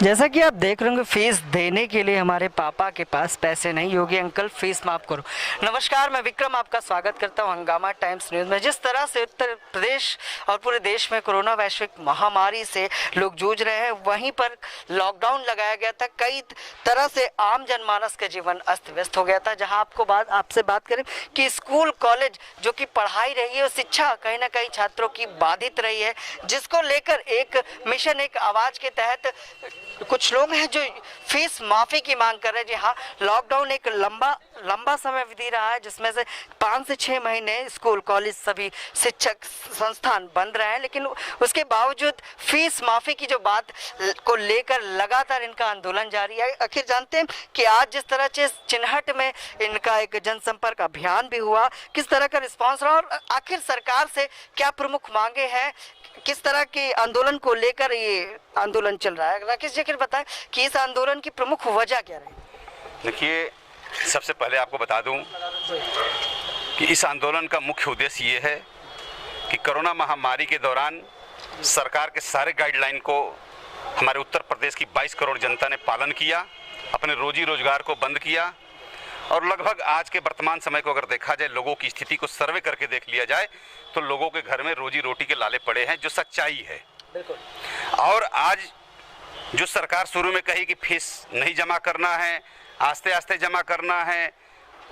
जैसा कि आप देख रहे होंगे, फीस देने के लिए हमारे पापा के पास पैसे नहीं। योगी अंकल फीस माफ करो। नमस्कार, मैं विक्रम आपका स्वागत करता हूं हंगामा टाइम्स न्यूज़ में। जिस तरह से उत्तर प्रदेश और पूरे देश में कोरोना वैश्विक महामारी से लोग जूझ रहे हैं, वहीं पर लॉकडाउन लगाया गया था। कई तरह से आम जनमानस का जीवन अस्त व्यस्त हो गया था। जहां आपसे बात करें कि स्कूल कॉलेज जो कि पढ़ाई रही है और शिक्षा कहीं ना कहीं छात्रों की बाधित रही है, जिसको लेकर एक मिशन, एक आवाज के तहत कुछ लोग हैं जो फीस माफी की मांग कर रहे हैं। जी हाँ, लॉकडाउन एक लंबा समय विधि रहा है, जिसमें से 5 से 6 महीने स्कूल कॉलेज सभी शिक्षक संस्थान बंद रहे हैं, लेकिन उसके बावजूद फीस माफी की जो बात को लेकर लगातार इनका आंदोलन जारी है। आखिर जानते हैं कि आज जिस तरह से चिन्हट में इनका एक जनसंपर्क अभियान भी हुआ, किस तरह का रिस्पांस रहा और आखिर सरकार से क्या प्रमुख मांगे हैं, किस तरह के आंदोलन को लेकर ये आंदोलन चल रहा है। राकेश जी बताएं कि इस आंदोलन की प्रमुख वजह क्या रही। देखिए, सबसे पहले आपको बता दूं कि इस आंदोलन का मुख्य उद्देश्य ये है कि कोरोना महामारी के दौरान सरकार के सारे गाइडलाइन को हमारे उत्तर प्रदेश की 22 करोड़ जनता ने पालन किया, अपने रोजी रोजगार को बंद किया और लगभग आज के वर्तमान समय को अगर देखा जाए, लोगों की स्थिति को सर्वे करके देख लिया जाए तो लोगों के घर में रोजी रोटी के लाले पड़े हैं, जो सच्चाई है। बिल्कुल। और आज जो सरकार शुरू में कही कि फीस नहीं जमा करना है, आस्ते आस्ते जमा करना है,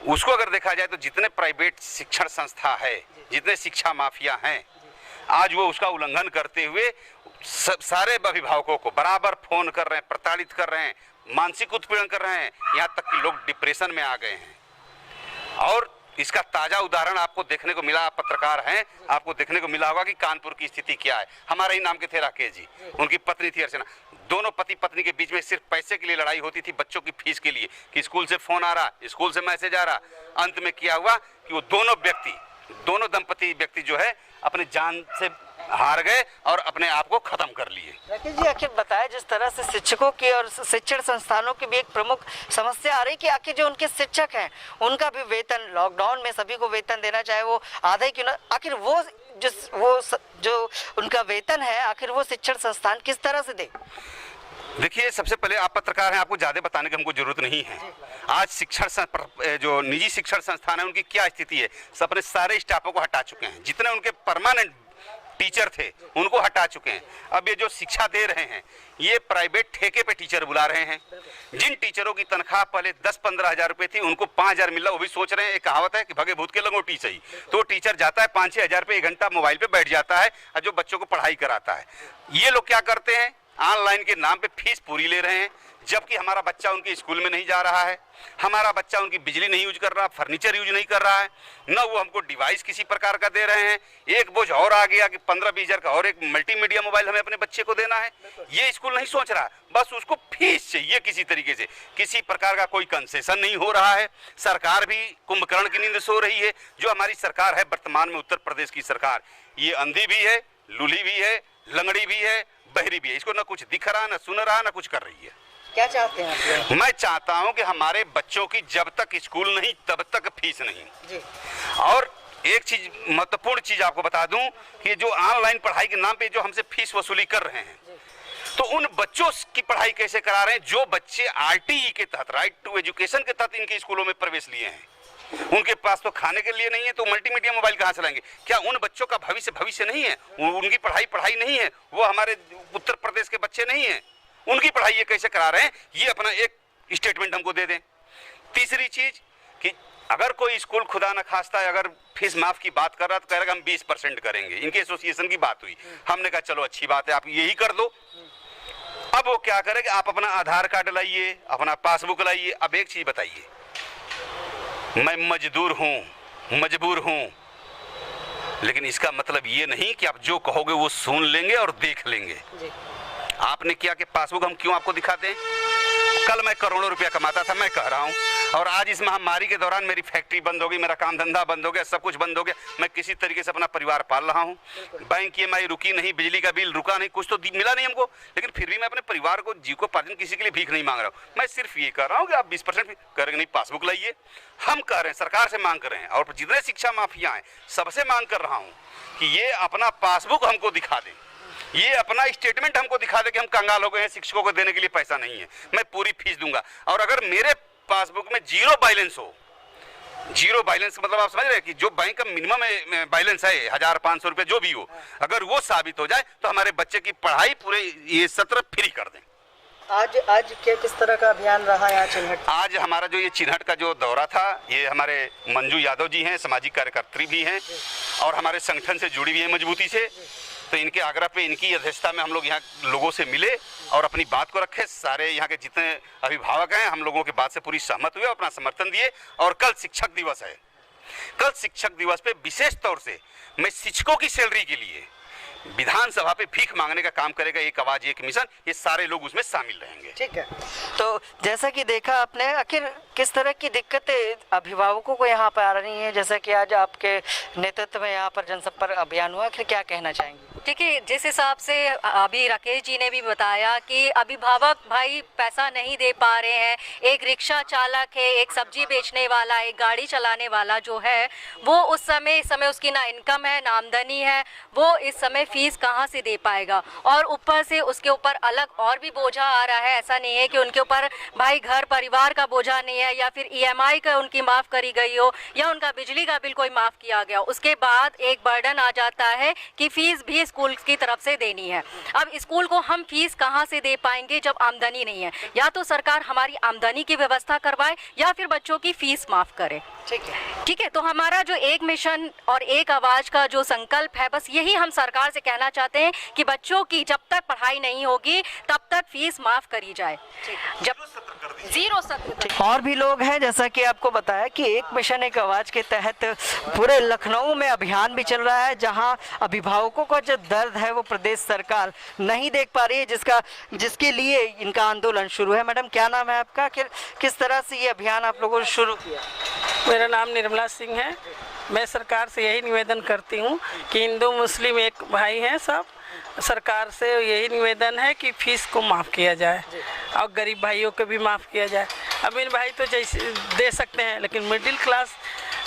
उसको अगर देखा जाए तो जितने प्राइवेट शिक्षण संस्था है, जितने शिक्षा माफिया हैं, आज वो उसका उल्लंघन करते हुए सारे अभिभावकों को बराबर फोन कर रहे हैं, प्रताड़ित कर रहे हैं, मानसिक उत्पीड़न कर रहे हैं, यहाँ तक कि लोग डिप्रेशन में आ गए हैं। और इसका ताजा उदाहरण आपको देखने को मिला, आप पत्रकार हैं, आपको देखने को मिला होगा कि कानपुर की स्थिति क्या है। हमारे ही नाम के थे राकेश जी, उनकी पत्नी थी अर्चना। दोनों पति पत्नी के बीच में सिर्फ पैसे के लिए लड़ाई होती थी, बच्चों की फीस के लिए, कि स्कूल से फोन आ रहा, स्कूल से मैसेज आ रहा। अंत में क्या हुआ कि वो दोनों दंपति व्यक्ति जो है अपनी जान से हार गए और अपने आप को खत्म कर लिए। राकेश जी, आखिर बताएं, जिस तरह से शिक्षकों की और शिक्षण संस्थानों की भी एक प्रमुख समस्या आ रही कि आखिर जो उनके शिक्षक हैं उनका भी वेतन, लॉकडाउन में सभी को वेतन देना चाहे वो आधा ही क्यों ना, आखिर वो जो उनका वेतन है, आखिर वो शिक्षण संस्थान किस तरह से दे। देखिए, सबसे पहले आप पत्रकार हैं, आपको ज्यादा बताने की हमको जरूरत नहीं है। आज जो निजी शिक्षण संस्थान है उनकी क्या स्थिति है, सब अपने सारे स्टाफों को हटा चुके हैं। जितने उनके परमानेंट टीचर थे उनको हटा चुके हैं। अब ये जो शिक्षा दे रहे हैं, ये प्राइवेट ठेके पे टीचर बुला रहे हैं। जिन टीचरों की तनख्वाह पहले 10-15 हजार रुपए थी, उनको 5 हजार मिल रहा, वो भी सोच रहे हैं। एक कहावत है कि भगे भूत के लंगोटी सही। तो टीचर जाता है 5-6 हजार रुपए 1 घंटा मोबाइल पे बैठ जाता है और जो बच्चों को पढ़ाई कराता है। ये लोग क्या करते हैं, ऑनलाइन के नाम पे फीस पूरी ले रहे हैं, जबकि हमारा बच्चा उनके स्कूल में नहीं जा रहा है, हमारा बच्चा उनकी बिजली नहीं यूज कर रहा, फर्नीचर यूज नहीं कर रहा है, न वो हमको डिवाइस किसी प्रकार का दे रहे हैं। एक बोझ और आ गया कि 15-20 हजार का और एक मल्टीमीडिया मोबाइल हमें अपने बच्चे को देना है। ये स्कूल नहीं सोच रहा, बस उसको फीस चाहिए किसी तरीके से। किसी प्रकार का कोई कंसेशन नहीं हो रहा है। सरकार भी कुंभकर्ण की नींद सो रही है। जो हमारी सरकार है वर्तमान में उत्तर प्रदेश की सरकार, ये अंधी भी है, लूली भी है, लंगड़ी भी है, बहरी भी है। इसको ना कुछ दिख रहा, ना सुन रहा, ना कुछ कर रही है। क्या चाहते हैं आप? मैं चाहता हूं कि हमारे बच्चों की जब तक स्कूल नहीं तब तक फीस नहीं जी। और एक चीज, महत्वपूर्ण चीज आपको बता दूं कि जो ऑनलाइन पढ़ाई के नाम पे जो हमसे फीस वसूली कर रहे हैं, तो उन बच्चों की पढ़ाई कैसे करा रहे हैं जो बच्चे RTE के तहत, राइट टू एजुकेशन के तहत इनके स्कूलों में प्रवेश लिए हैं। उनके पास तो खाने के लिए नहीं है, तो मल्टीमीडिया मोबाइल कहां से लाएंगे? क्या उन बच्चों का भविष्य नहीं है? उनकी पढ़ाई नहीं है? वो हमारे उत्तर प्रदेश के बच्चे नहीं है? उनकी पढ़ाई ये कैसे करा रहे हैं? ये अपना एक स्टेटमेंट हमको दे दें। तीसरी चीज कि अगर कोई स्कूल खुदा न खास्ता अगर फीस माफ की बात कर रहा तो कह रहा हम 20% करेंगे। इनके एसोसिएशन की बात हुई, हमने कहा चलो अच्छी बात है, आप यही कर दो। अब वो क्या करे कि आप अपना आधार कार्ड लाइए, अपना पासबुक लाइए। अब एक चीज बताइए, मैं मजबूर हूं, लेकिन इसका मतलब ये नहीं कि आप जो कहोगे वो सुन लेंगे और देख लेंगे। आपने क्या कि पासबुक हम क्यों आपको दिखाते हैं? कल मैं करोड़ों रुपया कमाता था, मैं कह रहा हूं, और आज इस महामारी के दौरान मेरी फैक्ट्री बंद हो गई, मेरा काम धंधा बंद हो गया, सब कुछ बंद हो गया। मैं किसी तरीके से अपना परिवार पाल रहा हूं। बैंक की EMI रुकी नहीं, बिजली का बिल रुका नहीं, कुछ तो मिला नहीं हमको, लेकिन फिर भी मैं अपने परिवार को जीविकोपार्जन किसी के लिए भीख नहीं मांग रहा हूं। मैं सिर्फ ये कह रहा हूं कि आप 20% करेंगे नहीं, पासबुक लाइए। हम कह रहे हैं, सरकार से मांग कर रहे हैं और जितने शिक्षा माफिया हैं सबसे मांग कर रहा हूं कि ये अपना पासबुक हमको दिखा दें। ये अपना स्टेटमेंट हमको दिखा दे कि हम कंगाल हो गए हैं, शिक्षकों को देने के लिए पैसा नहीं है, मैं पूरी फीस दूंगा। और अगर मेरे पासबुक में जीरो बैलेंस हो, जीरो बैलेंस मतलब आप समझ रहे हैं कि जो बैंक का मिनिमम बैलेंस है 1500 रुपये जो भी हो, अगर वो साबित हो जाए तो हमारे बच्चे की पढ़ाई पूरे ये सत्र फ्री कर दें। आज क्या किस तरह का अभियान रहा यहाँ चिन्हट? आज हमारा जो ये चिन्हट का जो दौरा था, ये हमारे मंजू यादव जी हैं, सामाजिक कार्यकर्त्री भी हैं और हमारे संगठन से जुड़ी हुई हैं मजबूती से। तो इनके आग्रह पे, इनकी अध्यक्षता में हम लोग यहाँ लोगों से मिले और अपनी बात को रखे। सारे यहाँ के जितने अभिभावक हैं हम लोगों की बात से पूरी सहमत हुए, अपना समर्थन दिए। और कल शिक्षक दिवस है, कल शिक्षक दिवस पे विशेष तौर से मैं शिक्षकों की सैलरी के लिए विधानसभा पे भीख मांगने का काम करेगा एक आवाज एक मिशन, ये सारे लोग उसमें शामिल रहेंगे। ठीक है, तो जैसा कि देखा आपने, आखिर किस तरह की दिक्कतें अभिभावकों को यहाँ पर आ रही हैं, जैसा कि आज आपके नेतृत्व में यहाँ पर जनसंपर्क अभियान हुआ, आखिर क्या कहना चाहेंगे? देखिए, जिस हिसाब से अभी राकेश जी ने भी बताया कि अभिभावक भाई पैसा नहीं दे पा रहे हैं, एक रिक्शा चालक है, एक सब्जी बेचने वाला, एक गाड़ी चलाने वाला जो है वो इस समय उसकी ना इनकम है ना आमदनी है, वो इस समय फीस कहाँ से दे पाएगा। और ऊपर से उसके ऊपर अलग और भी बोझा आ रहा है। ऐसा नहीं है कि उनके ऊपर भाई घर परिवार का बोझा नहीं है या फिर EMI का उनकी माफ़ करी गई हो या उनका बिजली का बिल कोई माफ़ किया गया, उसके बाद एक बर्डन आ जाता है कि फ़ीस भी स्कूल की तरफ से देनी है। अब स्कूल को हम फीस कहाँ से दे पाएंगे जब आमदनी नहीं है? या तो सरकार हमारी आमदनी की व्यवस्था करवाए या फिर बच्चों की फीस माफ़ करे। ठीक है, तो हमारा जो एक मिशन और एक आवाज का जो संकल्प है, बस यही हम सरकार से कहना चाहते हैं कि बच्चों की जब तक पढ़ाई नहीं होगी तब तक फीस माफ करी जाए, जब जीरो सत्र। और भी लोग हैं, जैसा कि आपको बताया कि एक मिशन एक आवाज के तहत पूरे लखनऊ में अभियान भी चल रहा है, जहां अभिभावकों का जो दर्द है वो प्रदेश सरकार नहीं देख पा रही है, जिसके लिए इनका आंदोलन शुरू है। मैडम, क्या नाम है आपका? किस तरह से ये अभियान आप लोगों ने शुरू किया? मेरा नाम निर्मला सिंह है। मैं सरकार से यही निवेदन करती हूँ कि हिंदू मुस्लिम एक भाई हैं सब, सरकार से यही निवेदन है कि फीस को माफ़ किया जाए और गरीब भाइयों को भी माफ़ किया जाए। अमीर भाई तो जैसे दे सकते हैं, लेकिन मिडिल क्लास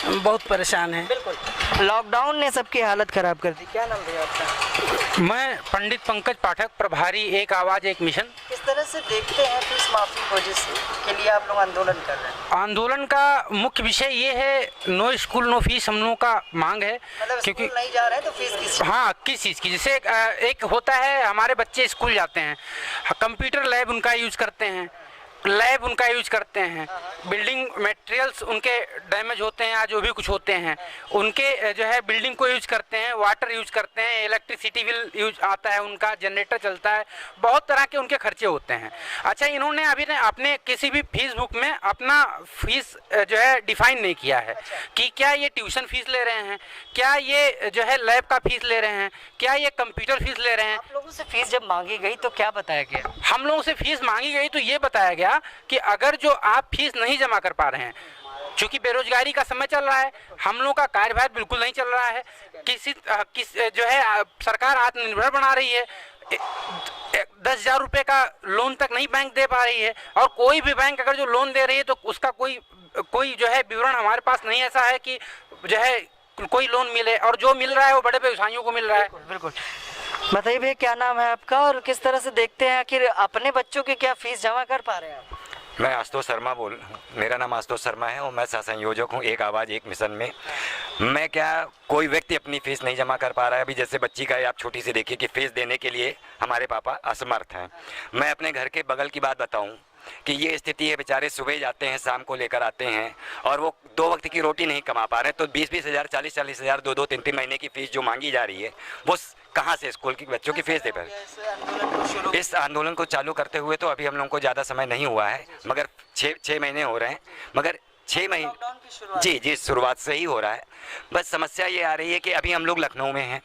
बहुत परेशान है। बिल्कुल, लॉकडाउन ने सबकी हालत खराब कर दी। क्या नाम है आपका? मैं पंडित पंकज पाठक, प्रभारी एक आवाज़ एक मिशन। किस तरह से देखते हैं फीस माफी को जिसके लिए आप लोग आंदोलन कर रहे हैं? आंदोलन का मुख्य विषय ये है, नो स्कूल नो फीस हम लोगों का मांग है। मतलब क्योंकि नहीं जा रहे हैं तो फीस किस? हाँ, किस चीज़ की? जैसे एक होता है, हमारे बच्चे स्कूल जाते हैं, कंप्यूटर लैब उनका यूज करते हैं, लैब उनका यूज करते हैं, बिल्डिंग मटेरियल्स उनके डैमेज होते हैं या जो भी कुछ होते हैं उनके जो है बिल्डिंग को यूज करते हैं, वाटर यूज करते हैं, इलेक्ट्रिसिटी बिल यूज आता है, उनका जनरेटर चलता है, बहुत तरह के उनके खर्चे होते हैं। अच्छा, इन्होंने अभी अपने किसी भी फीस बुक में अपना फीस जो है डिफाइन नहीं किया है कि क्या ये ट्यूशन फीस ले रहे हैं, क्या ये जो है लैब का फीस ले रहे हैं, क्या ये कंप्यूटर फीस ले रहे हैं। आप लोगों से फीस जब मांगी गई तो क्या बताया गया? हम लोगों से फीस मांगी गई तो ये बताया गया कि अगर जो आप फीस नहीं जमा कर पा रहे हैं, क्योंकि बेरोजगारी का समय चल रहा है, हम लोगों का कार्यभार बिल्कुल नहीं चल रहा है, किस जो है सरकार आत्मनिर्भर बना रही है, 10,000 रुपये का लोन तक नहीं बैंक दे पा रही है, और कोई भी बैंक अगर जो लोन दे रही है तो उसका कोई जो है विवरण हमारे पास नहीं ऐसा है कि जो है कोई लोन मिले, और जो मिल रहा है वो बड़े व्यवसायियों को मिल रहा है। बिल्कुल। बताइए भैया, क्या नाम है आपका और किस तरह से देखते हैं आखिर अपने बच्चों की क्या फीस जमा कर पा रहे हैं आप? मैं आशुतोष शर्मा मेरा नाम आशुतोष शर्मा है और मैं सहसंयोजक हूँ एक आवाज़ एक मिशन में। मैं क्या, कोई व्यक्ति अपनी फ़ीस नहीं जमा कर पा रहा है। अभी जैसे बच्ची का आप छोटी सी देखिए कि फ़ीस देने के लिए हमारे पापा असमर्थ हैं। मैं अपने घर के बगल की बात बताऊँ कि ये स्थिति है, बेचारे सुबह जाते हैं, शाम को लेकर आते हैं और वो 2 वक्त की रोटी नहीं कमा पा रहे हैं। तो 20-20 हज़ार, 40-40 हज़ार, 2-2, 3-3 महीने की फ़ीस जो मांगी जा रही है वो कहाँ से स्कूल की बच्चों की फीस दे पाए। इस आंदोलन को चालू करते हुए तो अभी हम लोगों को ज़्यादा समय नहीं हुआ है, मगर 6 महीने हो रहे हैं, मगर 6 महीने जी शुरुआत से ही हो रहा है। बस समस्या ये आ रही है कि अभी हम लोग लखनऊ में हैं,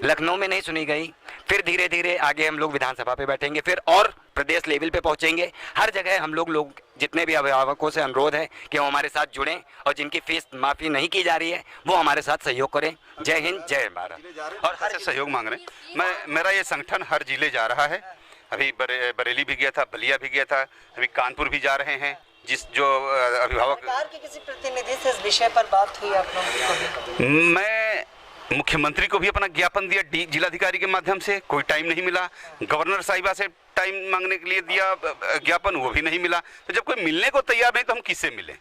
लखनऊ में नहीं सुनी गई, फिर धीरे धीरे आगे हम लोग विधानसभा पे बैठेंगे, फिर और प्रदेश लेवल पे पहुंचेंगे। हर जगह हम लोग जितने भी अभिभावकों से अनुरोध है कि वो हमारे साथ जुड़ें और जिनकी फीस माफ़ी नहीं की जा रही है वो हमारे साथ सहयोग करें। जय हिंद, जय भारत। और हर सहयोग मांग रहे हैं। मेरा ये संगठन हर जिले जा रहा है, अभी बरेली भी गया था, बलिया भी गया था, अभी कानपुर भी जा रहे हैं। जो अभिभावक सरकार के किसी प्रतिनिधि से इस विषय पर बात हुई आप लोगों की? मैं मुख्यमंत्री को भी अपना ज्ञापन दिया जिलाधिकारी के माध्यम से, कोई टाइम नहीं मिला। गवर्नर साहिबा से टाइम मांगने के लिए दिया ज्ञापन, वो भी नहीं मिला। तो जब कोई मिलने को तैयार नहीं तो हम किससे मिले?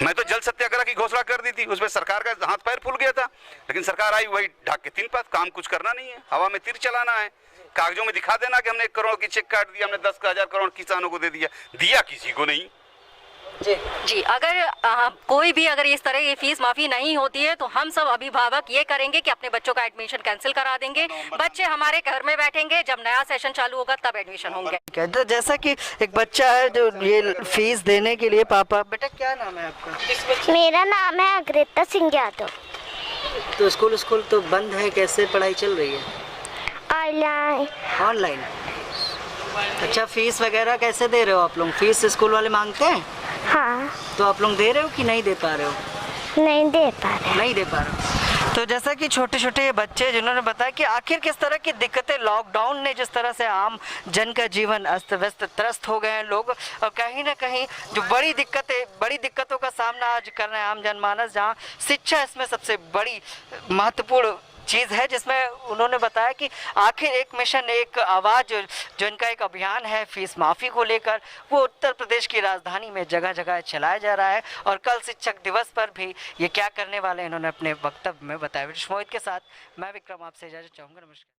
मैं तो जल सत्याग्रह की घोषणा कर दी थी, उसमें सरकार का हाथ पैर फूल गया था, लेकिन सरकार आई वही ढाक के 3 पात। काम कुछ करना नहीं है, हवा में तीर चलाना है, कागजों में दिखा देना कि हमने 1 करोड़ की चेक काट दिया, हमने 10,000 करोड़ किसानों को दे दिया किसी को नहीं। जी, अगर कोई भी अगर इस तरह की फीस माफी नहीं होती है तो हम सब अभिभावक ये करेंगे कि अपने बच्चों का एडमिशन कैंसिल करा देंगे। बच्चे हमारे घर में बैठेंगे, जब नया सेशन चालू होगा तब एडमिशन होंगे। तो जैसा कि एक बच्चा है जो ये फीस देने के लिए, पापा बेटा क्या नाम है आपका? मेरा नाम है अग्रिता सिंह यादव। तो स्कूल तो बंद है, कैसे पढ़ाई चल रही है? ऑनलाइन। अच्छा, फीस वगैरह कैसे दे रहे हो आप लोग? फीस स्कूल वाले मांगते हैं? हाँ। तो आप लोग दे रहे हो कि नहीं दे पा रहे हो? नहीं दे पा रहे। नहीं दे पा रहे हो। तो जैसा कि छोटे छोटे बच्चे जिन्होंने बताया कि आखिर किस तरह की दिक्कतें, लॉकडाउन ने जिस तरह से आम जन का जीवन अस्त व्यस्त त्रस्त हो गए हैं लोग, और कहीं ना कहीं जो बड़ी दिक्कतों का सामना आज कर रहे हैं आम जनमानस, जहाँ शिक्षा इसमें सबसे बड़ी महत्वपूर्ण चीज़ है, जिसमें उन्होंने बताया कि आखिर एक मिशन एक आवाज़ जो इनका एक अभियान है फीस माफ़ी को लेकर, वो उत्तर प्रदेश की राजधानी में जगह जगह चलाया जा रहा है। और कल शिक्षक दिवस पर भी ये क्या करने वाले हैं इन्होंने अपने वक्तव्य में बताया। मोहित के साथ मैं विक्रम आपसे इजाज़त चाहूँगा। नमस्कार।